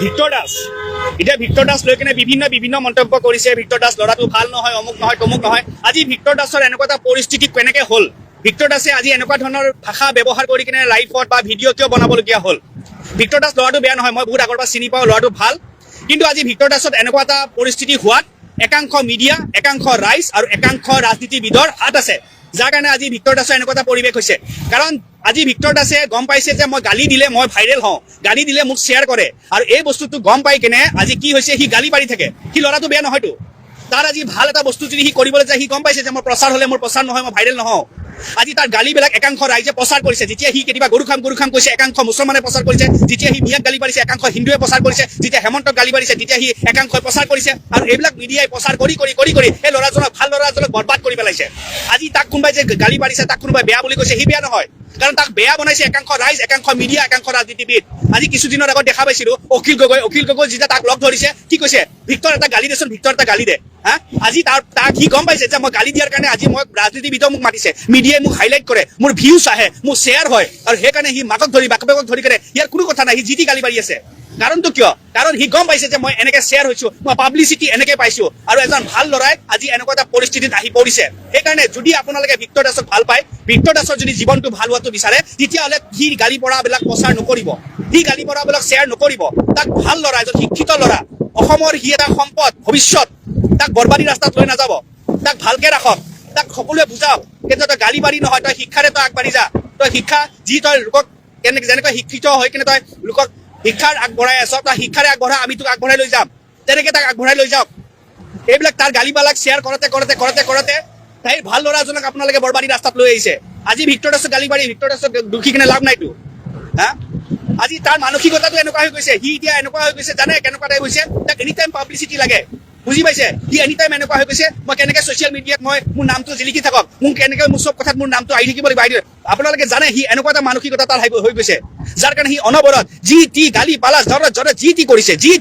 Victor Das এতিয়া Victor Das লৈ কিনে বিভিন্ন মন্তব্য কৰিছে। ভিক্টৰ দাস ল'ৰাটো ভাল নহয়, অমুক নহয়, তমুক নহয়। আজি ভিক্টৰ দাসৰ এনেকুৱা এটা পৰিস্থিতি কেনেকে হ'ল? ভিক্টৰ দাসে আজি এনেকুৱা ধৰণৰ ভাষা ব্যৱহাৰ কৰি কিনে লাইভত বা ভিডিঅ' কিয় বনাবলগীয়া হ'ল? ভিক্টৰ দাস ল'ৰাটো বেয়া নহয়, মই বহুত আগৰ পৰা চিনি পাওঁ, ল'ৰাটো ভাল। কিন্তু আজি ভিক্টৰ দাসত এনেকুৱা এটা পৰিস্থিতি হোৱাত একাংশ মিডিয়া, একাংশ ৰাইজ আৰু একাংশ ৰাজনীতিবিদৰ হাত আছে, যাৰ কাৰণে আজি ভিক্টৰ দাসৰ এনেকুৱা এটা পৰিৱেশ হৈছে। কাৰণ আজি ভিক্টৰ দাসে গম পাইছে যে মই গালি দিলে মই ভাইৰেল হওঁ, গালি দিলে মোক শ্বেয়াৰ কৰে, আৰু এই বস্তুটো গম পাই কিনে আজি কি হৈছে, সি গালি পাৰি থাকে। সি ল'ৰাটো বেয়া নহয়তো, তাৰ আজি ভাল এটা বস্তু যদি সি কৰিবলৈ যায়, সি গম পাইছে যে মোৰ প্ৰচাৰ হ'লে মোৰ প্ৰচাৰ নহয়, মই ভাইৰেল নহওঁ। আজি তাৰ গালিবিলাক একাংশ ৰাইজে প্ৰচাৰ কৰিছে। যেতিয়া সি কেতিয়াবা গৰু খাম কৈছে, একাংশ মুছলমানে প্ৰচাৰ কৰিছে। যেতিয়া সি মিয়াক গালি পাৰিছে, একাংশ হিন্দুৱে প্ৰচাৰ কৰিছে। যেতিয়া হেমন্তক গালি পাৰিছে, তেতিয়া সি একাংশই প্ৰচাৰ কৰিছে। আৰু এইবিলাক মিডিয়াই প্ৰচাৰ কৰি এই ল'ৰাজনক, ভাল ল'ৰাজনক বৰবাদ কৰি পেলাইছে। আজি তাক কোনোবাই যে গালি পাৰিছে, তাক কোনোবাই বেয়া বুলি কৈছে, সি বেয়া নহয়, কাৰণ তাক বেয়া বনাইছে একাংশ ৰাইজ, একাংশ মিডিয়া, একাংশ ৰাজনীতিবিদ। আজি কিছুদিনৰ আগত দেখা পাইছিলো অখিল গগৈ যেতিয়া তাক লগ ধৰিছে, কি কৈছে, ভিক্টৰ এটা গালি দেচোন, ভিক্টৰ এটা গালি দে। আজি তাক সি গম পাইছে যে মই গালি দিয়াৰ কাৰণে আজি মই ৰাজনীতিবিদক মোক মাতিছে, মিডিয়াই মোক হাইলাইট কৰে, মোৰ ভিউজ আহে, মোৰ শ্বেয়াৰ হয়, আৰু সেইকাৰণে সি মাকক ধৰি বাপেকক ধৰি কিনে ইয়াৰ কোনো কথা নাই, সি যি টি গালি পাৰি আছে। কাৰণটো কিয়? কাৰণ সি গম পাইছে যে মই এনেকে শ্বেয়াৰ হৈছো, মই পাব্লিচিটি এনেকে পাইছো, আৰু এজন ভাল ল'ৰাই আজি এনেকুৱা এটা পৰিস্থিতিত আহি পৰিছে। সেইকাৰণে যদি আপোনালোকে ভিক্টৰ দাসক ভাল পায়, ভিক্টৰ দাসৰ যদি জীৱনটো ভাল হোৱাটো বিচাৰে, তেতিয়াহ'লে সি গালি পৰাবিলাক প্ৰচাৰ নকৰিব, সি গালি পৰাবিলাক শ্বেয়াৰ নকৰিব। তাক ভাল ল'ৰা, এজন শিক্ষিত ল'ৰা, অসমৰ সি এটা সম্পদ, ভৱিষ্যত, তাক বৰবাদী ৰাস্তাত লৈ নাযাব, তাক ভালকে ৰাখক, তাক সকলোৱে বুজাওক, কিন্তু তই গালি পাৰি নহয়, তই শিক্ষাৰে তই আগবাঢ়ি যা। তই শিক্ষা যি তই লোকক যেনেকৈ শিক্ষিত হৈ কিনে তই লোকক শিক্ষাৰ আগবঢ়াই আছ, তই শিক্ষাৰে আগবঢ়া, আমি তোক আগবঢ়াই লৈ যাম, তেনেকে তাক আগবঢ়াই লৈ যাওক। এইবিলাক তাৰ গালিবিলাক শ্বেয়াৰ কৰোঁতে তাই ভাল ল'ৰাজনক আপোনালোকে বৰবাদী ৰাস্তাত লৈ আহিছে। আজি ভিক্টৰ দাসক গালি পাৰি ভিক্টৰ দাসক দুখী কিনে লাভ নাইতো। আজি তাৰ মানসিকতাটো এনেকুৱা হৈ গৈছে, সি এতিয়া এনেকুৱা হৈ গৈছে, জানে কেনেকুৱা টাইপ হৈছে, তাক এনি টাইম পাব্লিচিটি লাগে, বুজি পাইছে? সি এনি টাইম এনেকুৱা হৈ গৈছে, মই কেনেকে ছচিয়েল মিডিয়াত মই মোৰ নামটো জিলিকি থাকক, মোক কেনেকে মোৰ চব কথাত মোৰ নামটো আহি থাকিব লাগিব। আপোনালোকে জানে সি এনেকুৱা এটা মানসিকতা তাৰ হৈ গৈছে, যাৰ কাৰণে সি অনবৰত যি টি গালি পালাচ জৰে যি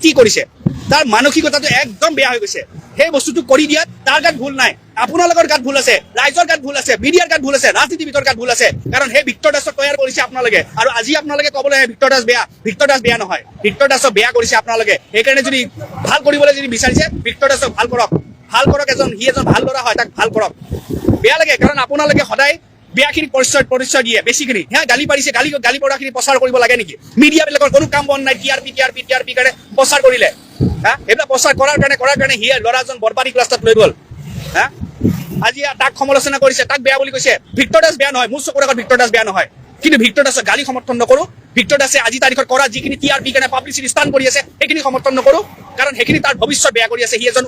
টি কৰিছে, তাৰ মানসিকতাটো একদম বেয়া হৈ গৈছে। সেই বস্তুটো কৰি দিয়াত তাৰ গাত ভুল নাই, আপোনালোকৰ গাত ভুল আছে, ৰাইজৰ গাত ভুল আছে, মিডিয়াৰ গাত ভুল আছে, ৰাজনীতিবিদৰ গাত ভুল আছে, কাৰণ সেই ভিক্টৰ দাসক তৈয়াৰ কৰিছে আপোনালোকে। আৰু আজি আপোনালোকে ক'বলৈ ভিক্টৰ দাস বেয়া, ভিক্টৰ দাস বেয়া নহয়, ভিক্টৰ দাসক বেয়া কৰিছে আপোনালোকে। সেইকাৰণে যদি ভাল কৰিবলৈ যদি বিচাৰিছে, ভিক্টৰ দাসক ভাল কৰক, সি এজন ভাল ল'ৰা হয়, তাক ভাল কৰক। বেয়া লাগে, কাৰণ আপোনালোকে সদায় বেয়াখিনি পৰিচয় দিয়ে, বেছিখিনি গালি পাৰিছে, গালি পৰাখিনি প্ৰচাৰ কৰিব লাগে নেকি? মিডিয়াবিলাকৰ কোনো কাম বন নাই, টিআৰপি কাৰণে প্ৰচাৰ কৰিলে, এইবিলাক প্ৰচাৰ কৰাৰ কাৰণে সি ল'ৰাজন বৰবাদী ৰাস্তাত লৈ গ'ল। আজি তাক সমালোচনা কৰিছে, তাক বেয়া বুলি কৈছে। ভিক্টৰ দাস বেয়া নহয়, মোৰ চকুৰ আগত ভিক্টৰ দাস বেয়া নহয়, কিন্তু ভিক্টৰ দাসক গালি সমৰ্থন নকৰো। ভিক্টৰ দাসে আজি তাৰিখত কৰা যিখিনি টিআৰপি কাৰণে পাব্লিচিটি স্থান কৰি আছে, সেইখিনি সমৰ্থন নকৰো, কাৰণ সেইখিনি তাৰ ভৱিষ্যত বেয়া কৰি আছে। সি এজন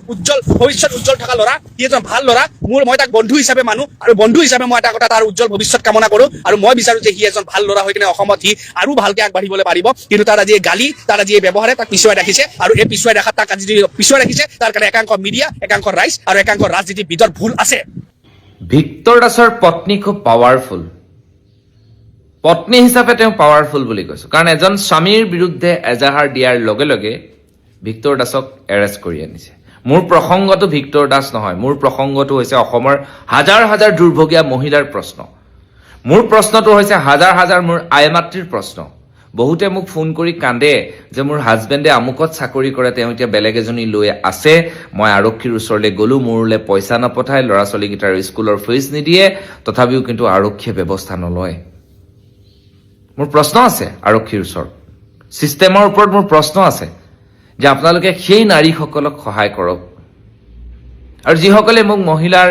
ভৱিষ্যত উজ্জ্বল থকা ল'ৰা, সি এজন ভাল ল'ৰা, মই তাক বন্ধু হিচাপে মানো, আৰু বন্ধু হিচাপে মই এটা কথা তাৰ উজ্জ্বল ভৱিষ্যত কামনা কৰো, আৰু মই বিচাৰো যে সি এজন ভাল ল'ৰা হৈ কিনে অসমত সি আৰু ভালকে আগবাঢ়িবলৈ পাৰিব। কিন্তু তাৰ আজি গালি, তাৰ আজি এই ব্যৱহাৰে তাক পিছুৱাই ৰাখিছে, আৰু এই পিছুৱাই ৰখাত তাক আজি পিছুৱাই ৰাখিছে, তাৰ কাৰণে একাংশ মিডিয়া, একাংশ ৰাইজ আৰু একাংশ ৰাজনীতিবিদৰ ভুল আছে। ভিক্টৰ দাসৰ পত্নী খুব পাৱাৰফুল, পত্নী হিচাপে তেওঁ পাৱাৰফুল বুলি কৈছো, কাৰণ এজন স্বামীৰ বিৰুদ্ধে এজাহাৰ দিয়াৰ লগে লগে ভিক্টৰ দাসক এৰেষ্ট কৰি আনিছে। মোৰ প্ৰসংগটো ভিক্টৰ দাস নহয়, মোৰ প্ৰসংগটো হৈছে অসমৰ হাজাৰ হাজাৰ দুৰ্ভগীয়া মহিলাৰ প্ৰশ্ন। মোৰ প্ৰশ্নটো হৈছে হাজাৰ হাজাৰ মোৰ আই মাতৃৰ প্ৰশ্ন। বহুতে মোক ফোন কৰি কান্দে যে মোৰ হাজবেণ্ডে আমুকত চাকৰি কৰে, তেওঁ এতিয়া বেলেগ এজনী লৈ আছে, মই আৰক্ষীৰ ওচৰলৈ গ'লো, মোৰলৈ পইচা নপঠায়, ল'ৰা ছোৱালীকেইটাৰ স্কুলৰ ফিজ নিদিয়ে, তথাপিও কিন্তু আৰক্ষীয়ে ব্যৱস্থা নলয়। মোৰ প্ৰশ্ন আছে আৰক্ষীৰ ওচৰত, ছিষ্টেমৰ ওপৰত মোৰ প্ৰশ্ন আছে যে আপোনালোকে সেই নাৰীসকলক সহায় কৰক। আৰু যিসকলে মোক মহিলাৰ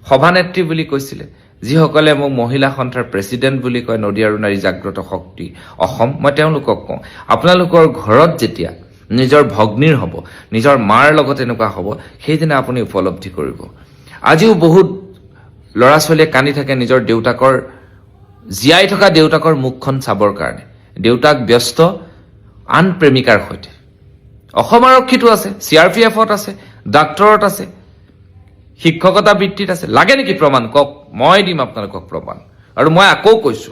সভানেত্ৰী বুলি কৈছিলে, যিসকলে মোক মহিলা সন্থাৰ প্ৰেচিডেণ্ট বুলি কয়, নদী আৰু নাৰী জাগ্ৰত শক্তি অসম, মই তেওঁলোকক কওঁ, আপোনালোকৰ ঘৰত যেতিয়া নিজৰ ভগ্নীৰ হ'ব, নিজৰ মাৰ লগত এনেকুৱা হ'ব, সেইদিনা আপুনি উপলব্ধি কৰিব। আজিও বহুত ল'ৰা ছোৱালীয়ে কান্দি থাকে নিজৰ দেউতাকৰ, জীয়াই থকা দেউতাকৰ মুখখন চাবৰ কাৰণে। দেউতাক ব্যস্ত আন প্ৰেমিকাৰ সৈতে। অসম আৰক্ষীতো আছে, CRPFত আছে, ডাক্তৰত আছে, শিক্ষকতা বৃত্তিত আছে। লাগে নেকি প্ৰমাণ? কওক, মই দিম আপোনালোকক প্ৰমাণ। আৰু মই আকৌ কৈছো,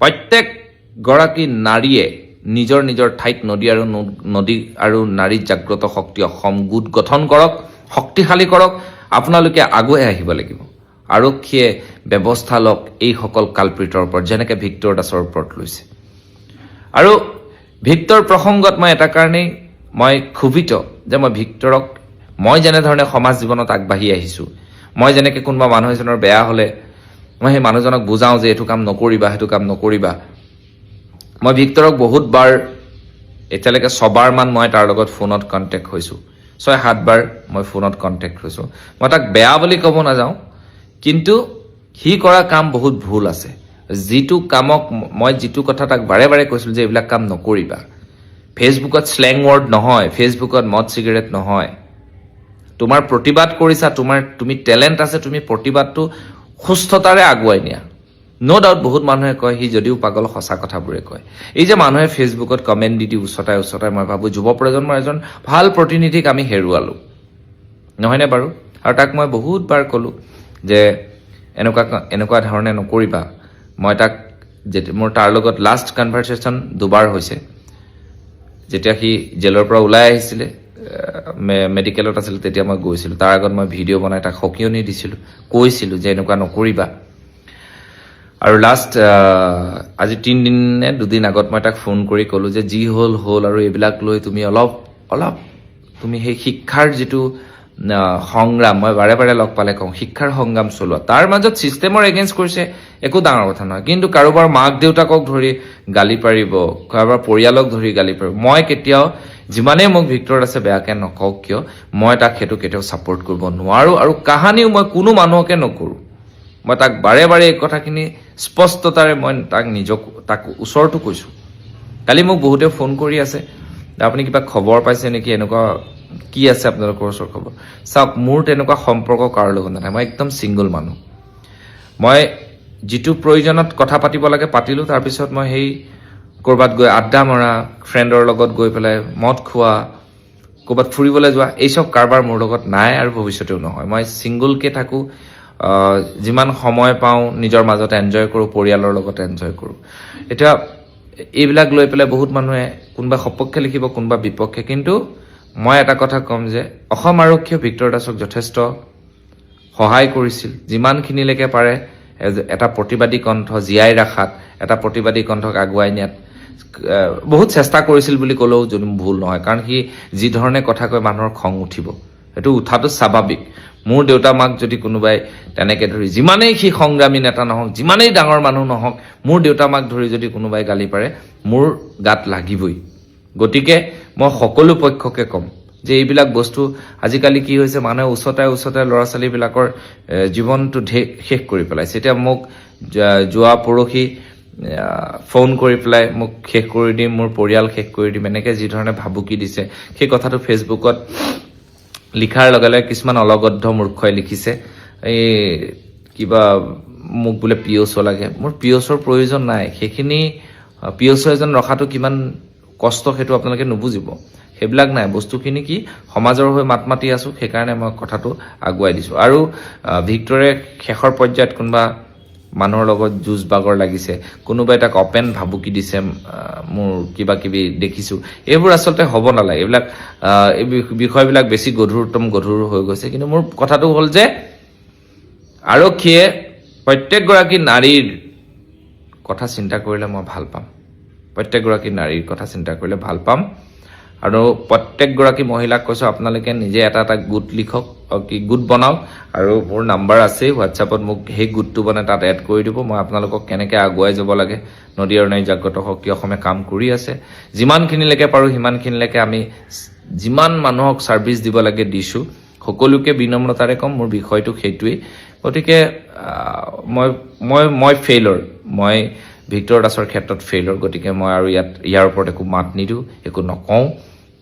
প্ৰত্যেক গৰাকী নাৰীয়ে নিজৰ নিজৰ ঠাইত নদী আৰু নাৰী জাগ্ৰত শক্তি অসম গোট গঠন কৰক, শক্তিশালী কৰক। আপোনালোকে আগুৱাই আহিব লাগিব। আৰক্ষীয়ে ব্যৱস্থা লওক এইসকল কালপ্ৰিটৰ ওপৰত, যেনেকৈ ভিক্টৰ দাসৰ ওপৰত লৈছে। আৰু ভিক্টৰ প্ৰসংগত মই এটা কাৰণেই মই ক্ষোভিত যে মই ভিক্টৰক মই যেনেধৰণে সমাজ জীৱনত আগবাঢ়ি আহিছোঁ, মই যেনেকৈ কোনোবা মানুহ এজনৰ বেয়া হ'লে মই সেই মানুহজনক বুজাওঁ যে এইটো কাম নকৰিবা, সেইটো কাম নকৰিবা। মই ভিক্টৰক বহুতবাৰ, এতিয়ালৈকে 6 বাৰমান মই তাৰ লগত ফোনত কণ্টেক্ট হৈছোঁ, 6-7 বাৰ মই ফোনত কণ্টেক্ট হৈছোঁ। মই তাক বেয়া বুলি ক'ব নাযাওঁ, কিন্তু সি কৰা কাম বহুত ভুল আছে। যিটো কামক মই যিটো কথা তাক বাৰে বাৰে কৈছিলোঁ যে এইবিলাক কাম নকৰিবা। ফেচবুকত শ্লেং ৱৰ্ড নহয়, ফেচবুকত মদ চিগাৰেট নহয়। তোমাৰ প্ৰতিবাদ কৰিছা, তুমি টেলেণ্ট আছে, তুমি প্ৰতিবাদটো সুস্থতাৰে আগুৱাই নিয়া। ন' ডাউট বহুত মানুহে কয় সি যদিও পাগল, সঁচা কথাবোৰে কয়। এই যে মানুহে ফেচবুকত কমেণ্ট দি উচতাই মই ভাবোঁ যুৱ প্ৰজন্মৰ এজন ভাল প্ৰতিনিধিক আমি হেৰুৱালোঁ, নহয়নে বাৰু? আৰু তাক মই বহুতবাৰ ক'লোঁ যে এনেকুৱা ধৰণে নকৰিবা। মই তাক মোৰ তাৰ লগত লাষ্ট কনভাৰচেশ্যন 2 বাৰ হৈছে। যেতিয়া সি জেলৰ পৰা ওলাই আহিছিলে, মেডিকেলত আছিলে, তেতিয়া মই গৈছিলোঁ। তাৰ আগত মই ভিডিঅ' বনাই তাক সকিয়নি দিছিলোঁ, কৈছিলোঁ যে এনেকুৱা নকৰিবা। আৰু লাষ্ট আজি 3 দিন নে 2 দিন আগত মই তাক ফোন কৰি ক'লোঁ যে যি হ'ল আৰু এইবিলাক লৈ তুমি অলপ তুমি সেই শিক্ষাৰ যিটো সংগ্ৰাম, মই বাৰে বাৰে লগ পালে কওঁ শিক্ষাৰ সংগ্ৰাম চলোৱা। তাৰ মাজত ছিষ্টেমৰ এগেইনষ্ট কৰিছে, একো ডাঙৰ কথা নহয়। কিন্তু কাৰোবাৰ মাক দেউতাকক ধৰি গালি পাৰিব, কাৰোবাৰ পৰিয়ালক ধৰি গালি পাৰিব, মই কেতিয়াও, যিমানেই মোক ভিক্টৰ দাসে বেয়াকৈ নকওক কিয়, মই তাক সেইটো কেতিয়াও ছাপোৰ্ট কৰিব নোৱাৰোঁ। আৰু কাহানিও মই কোনো মানুহকে নকৰোঁ। মই তাক বাৰে বাৰে এই কথাখিনি স্পষ্টতাৰে মই তাক ওচৰতো কৈছোঁ। কালি মোক বহুতে ফোন কৰি আছে, আপুনি কিবা খবৰ পাইছে নেকি, এনেকুৱা কি আছে আপোনালোকৰ ওচৰ খবৰ? চাওক, মোৰ তেনেকুৱা সম্পৰ্ক কাৰো লগত নাই। মই একদম ছিংগল মানুহ। মই যিটো প্ৰয়োজনত কথা পাতিব লাগে পাতিলোঁ, তাৰপিছত মই সেই ক'ৰবাত গৈ আড্ডা মৰা, ফ্ৰেণ্ডৰ লগত গৈ পেলাই মদ খোৱা, ক'ৰবাত ফুৰিবলৈ যোৱা, এই চব কাৰবাৰ মোৰ লগত নাই আৰু ভৱিষ্যতেও নহয়। মই ছিংগলকৈ থাকোঁ, যিমান সময় পাওঁ নিজৰ মাজত এনজয় কৰোঁ, পৰিয়ালৰ লগত এনজয় কৰোঁ। এতিয়া এইবিলাক লৈ পেলাই বহুত মানুহে কোনোবা সপক্ষে লিখিব, কোনোবা বিপক্ষে, কিন্তু মই এটা কথা ক'ম যে অসম আৰক্ষীয়ে ভিক্টৰ দাসক যথেষ্ট সহায় কৰিছিল, যিমানখিনিলৈকে পাৰে এটা প্ৰতিবাদী কণ্ঠ জীয়াই ৰখাত, এটা প্ৰতিবাদী কণ্ঠক আগুৱাই নিয়াত বহুত চেষ্টা কৰিছিল বুলি ক'লেও যদি ভুল নহয়। কাৰণ সি যি ধৰণে কথা কয় মানুহৰ খং উঠিব, সেইটো উঠাটো স্বাভাৱিক। মোৰ দেউতা মাক যদি কোনোবাই তেনেকৈ ধৰি, যিমানেই সি সংগ্ৰামী নেতা নহওক, যিমানেই ডাঙৰ মানুহ নহওক, মোৰ দেউতা মাক ধৰি যদি কোনোবাই গালি পাৰে, মোৰ গাত লাগিবই। গতিকে মই সকলো পক্ষকে ক'ম যে এইবিলাক বস্তু আজিকালি কি হৈছে, মানুহে ওচৰতে ল'ৰা ছোৱালীবিলাকৰ জীৱনটো শেষ কৰি পেলাইছে। এতিয়া মোক যোৱা পৰহি ফোন কৰি পেলাই মোক শেষ কৰি দিম, মোৰ পৰিয়াল শেষ কৰি দিম, এনেকৈ যি ধৰণে ভাবুকি দিছে, সেই কথাটো ফেচবুকত লিখাৰ লগে লগে কিছুমান অলগদ্ধ মূৰ্খই লিখিছে, এই কিবা মোক বোলে পিঅ'চ' লাগে। মোৰ পিঅ'চ'ৰ প্ৰয়োজন নাই। সেইখিনি পিঅ'চ' এজন ৰখাটো কিমান কষ্ট সেইটো আপোনালোকে নুবুজিব। সেইবিলাক নাই। বস্তুখিনি কি, সমাজৰ হৈ মাত মাতি আছোঁ, সেইকাৰণে মই কথাটো আগুৱাই দিছোঁ। আৰু ভিক্টৰে শেষৰ পৰ্যায়ত কোনোবা মানুহৰ লগত যুঁজ বাগৰ লাগিছে, কোনোবাই তাক অপেন ভাবুকি দিছে, মোৰ কিবা কিবি দেখিছোঁ। এইবোৰ আচলতে হ'ব নালাগে। এইবিলাক এই বিষয়বিলাক বেছি গধুৰ হৈ গৈছে। কিন্তু মোৰ কথাটো হ'ল যে আৰক্ষীয়ে প্ৰত্যেকগৰাকী নাৰীৰ কথা চিন্তা কৰিলে মই ভাল পাম। প্ৰত্যেকগৰাকী নাৰীৰ কথা চিন্তা কৰিলে ভাল পাম। আৰু প্ৰত্যেকগৰাকী মহিলাক কৈছোঁ, আপোনালোকে নিজে এটা গোট লিখক, গোট বনাওক, আৰু মোৰ নাম্বাৰ আছেই, হোৱাটছআপত মোক সেই গোটটো বনাই তাত এড কৰি দিব। মই আপোনালোকক কেনেকৈ আগুৱাই যাব লাগে, নদী আৰু নাৰী জাগ্ৰত শক্তি অসমে কাম কৰি আছে। যিমানখিনিলৈকে পাৰোঁ সিমানখিনিলৈকে আমি যিমান মানুহক ছাৰ্ভিচ দিব লাগে দিছোঁ। সকলোকে বিনম্ৰতাৰে ক'ম, মোৰ বিষয়টো সেইটোৱেই। গতিকে মই ফেইলৰ, মই ভিক্টৰ দাসৰ ক্ষেত্ৰত ফেইলৰ। গতিকে মই আৰু ইয়াৰ ওপৰত একো মাত নিদিওঁ, একো নকওঁ।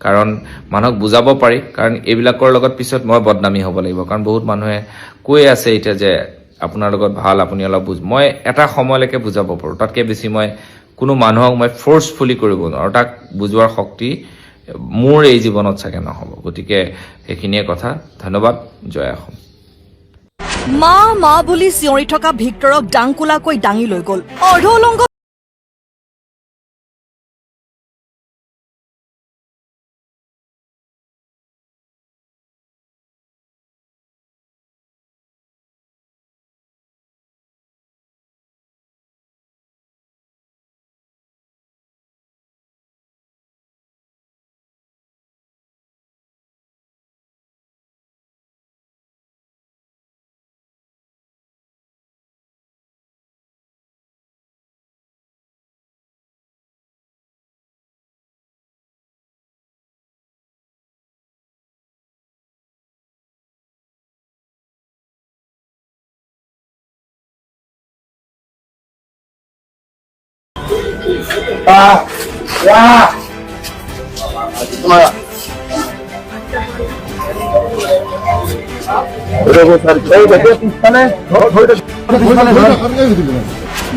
কাৰণ মানুহক বুজাব পাৰি, কাৰণ এইবিলাকৰ লগত পিছত মই বদনামী হ'ব লাগিব। কাৰণ বহুত মানুহে কৈ আছে এতিয়া যে আপোনাৰ লগত ভাল, আপুনি অলপ মই এটা সময়লৈকে বুজাব পাৰোঁ, তাতকৈ বেছি মই কোনো মানুহক মই ফ'ৰ্চফুলি কৰিব নোৱাৰোঁ। তাক বুজোৱাৰ শক্তি মোৰ এই জীৱনত চাগে নহ'ব। গতিকে সেইখিনিয়ে কথা। ধন্যবাদ। জয় অসম। মা বুলি চিঞৰি থকা ভিক্টৰক ডাংকোলাকৈ দাঙি লৈ গ'ল। অৰ্ধউলংগ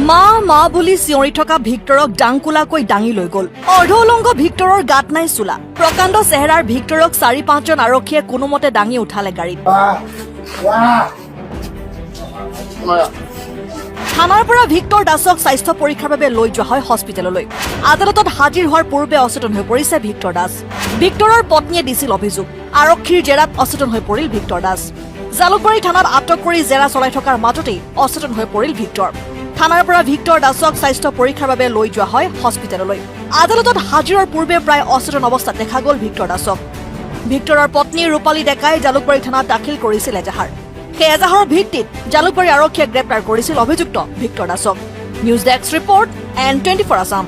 মা মা বুলি চিঞৰি থকা ভিক্টৰক ডাংকুলাকৈ দাঙি লৈ গ'ল। অৰ্ধ উলংগ ভিক্টৰৰ গাত নাই চোলা। প্ৰকাণ্ড চেহেৰাৰ ভিক্টৰক 4-5জন আৰক্ষীয়ে কোনোমতে দাঙি উঠালে গাড়ীত। থানাৰ পৰা ভিক্টৰ দাসক স্বাস্থ্য পৰীক্ষাৰ বাবে লৈ যোৱা হয় হস্পিটেললৈ। আদালতত হাজিৰ হোৱাৰ পূৰ্বে অচেতন হৈ পৰিছে ভিক্টৰ দাস। ভিক্টৰৰ পত্নীয়ে দিছিল অভিযোগ। আৰক্ষীৰ জেৰাত অচেতন হৈ পৰিল ভিক্টৰ দাস। জালুকবাৰী থানাত আটক কৰি জেৰা চলাই থকাৰ মাজতেই অচেতন হৈ পৰিল ভিক্টৰ। থানাৰ পৰা ভিক্টৰ দাসক স্বাস্থ্য পৰীক্ষাৰ বাবে লৈ যোৱা হয় হস্পিটেললৈ। আদালতত হাজিৰৰ পূৰ্বে প্ৰায় অচেতন অৱস্থাত দেখা গ'ল ভিক্টৰ দাসক। ভিক্টৰৰ পত্নী ৰূপালী ডেকাই জালুকবাৰী থানাত দাখিল কৰিছিল এজাহাৰ। সেই এজাহাৰৰ ভিত্তিত জালুকবাৰী আৰক্ষীয়ে গ্ৰেপ্তাৰ কৰিছিল অভিযুক্ত ভিক্টৰ দাসক। News desk report N24 Assam.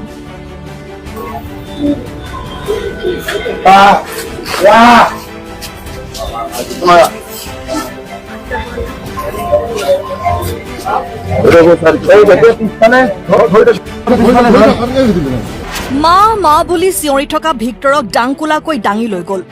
মা মা বুলি চিঞৰি থকা ভিক্টৰক ডাংকুলাকৈ দাঙি লৈ গ'ল।